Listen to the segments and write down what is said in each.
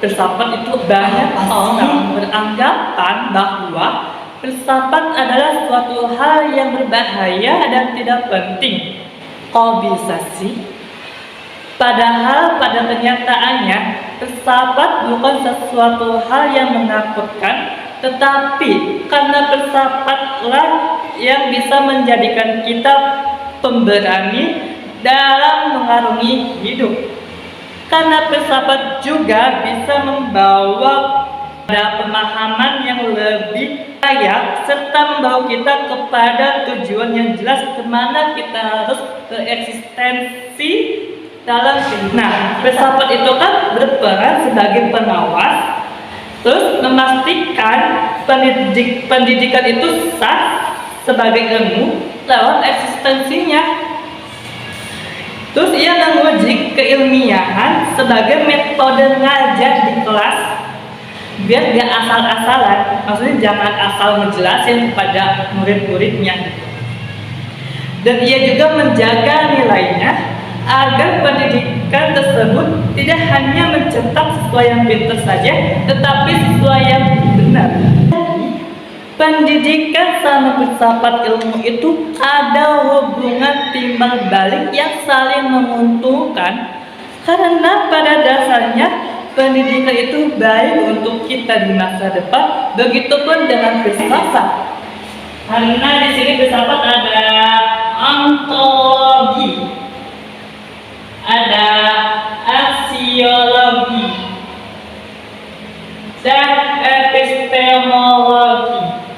filsafat itu banyak orang beranggapan bahwa filsafat adalah suatu hal yang berbahaya dan tidak penting. Kok bisa sih? Padahal pada kenyataannya filsafat bukan sesuatu hal yang menakutkan, tetapi karena filsafatlah yang bisa menjadikan kita pemberani dalam mengarungi hidup. Karena filsafat juga bisa membawa pada pemahaman yang lebih layak serta membawa kita kepada tujuan yang jelas kemana kita harus bereksistensi dalam hidup. Nah, filsafat itu kan berperan sebagai pengawas, terus memastikan pendidikan itu sah sebagai ilmu lewat eksistensinya. Terus ia menguji keilmiahan sebagai metode ngajar di kelas biar dia asal-asalan, maksudnya jangan asal ngejelasin kepada murid-muridnya. Dan ia juga menjaga nilainya agar pendidikan tersebut tidak hanya mencetak siswa yang pintar saja, tetapi siswa yang benar. Pendidikan sama filsafat ilmu itu ada hubungan timbal balik yang saling menguntungkan, karena pada dasarnya pendidikan itu baik untuk kita di masa depan. Begitupun dengan filsafat, karena di sini filsafat ada ontologi, ada aksiologi, dan epistemologi.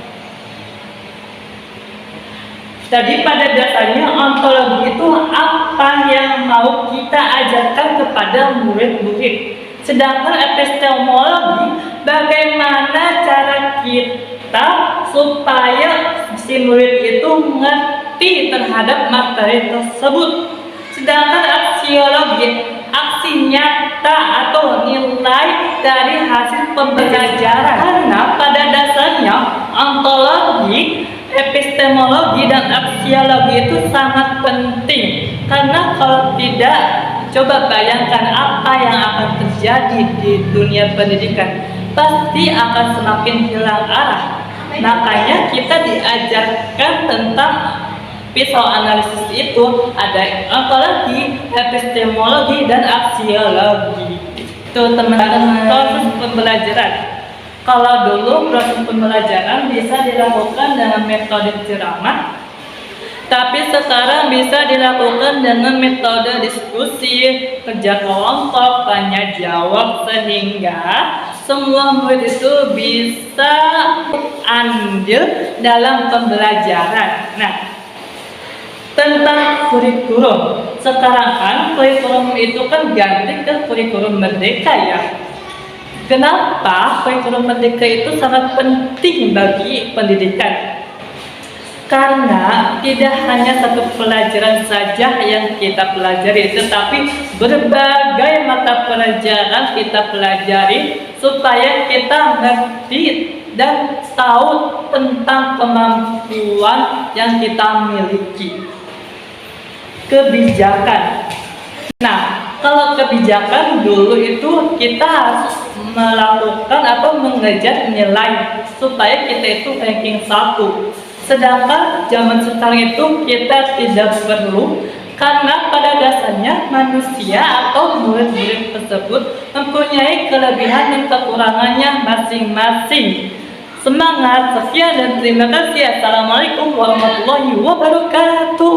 Jadi pada dasarnya ontologi itu apa yang mau kita ajarkan kepada murid-murid. Sedangkan epistemologi bagaimana cara kita supaya si murid itu mengerti terhadap materi tersebut. Sedangkan aksiologi aksi nyata atau nilai dari hasil pembelajaran. Karena pada dasarnya ontologi, epistemologi dan aksiologi itu sangat penting, karena kalau tidak, coba bayangkan apa yang akan terjadi di dunia pendidikan, pasti akan semakin hilang arah. Makanya kita diajarkan tentang pisau analisis itu ada ontologi, epistemologi dan aksiologi. Itu teman-teman proses pembelajaran. Kalau dulu proses pembelajaran bisa dilakukan dengan metode ceramah, tapi sekarang bisa dilakukan dengan metode diskusi, kerja kelompok, tanya jawab, sehingga semua murid itu bisa andil dalam pembelajaran. Nah, tentang kurikulum, sekarang kan kurikulum itu kan ganti ke kurikulum merdeka ya. Kenapa kurikulum merdeka itu sangat penting bagi pendidikan? Karena tidak hanya satu pelajaran saja yang kita pelajari, tetapi berbagai mata pelajaran kita pelajari supaya kita ngerti dan tahu tentang kemampuan yang kita miliki. Kebijakan. Nah, kalau kebijakan dulu itu kita harus melakukan atau mengejar nilai supaya kita itu ranking 1. Sedangkan zaman sekarang itu kita tidak perlu, karena pada dasarnya manusia atau murid-murid tersebut mempunyai kelebihan dan kekurangannya masing-masing. Semangat, sekian dan terima kasih. Assalamualaikum warahmatullahi wabarakatuh.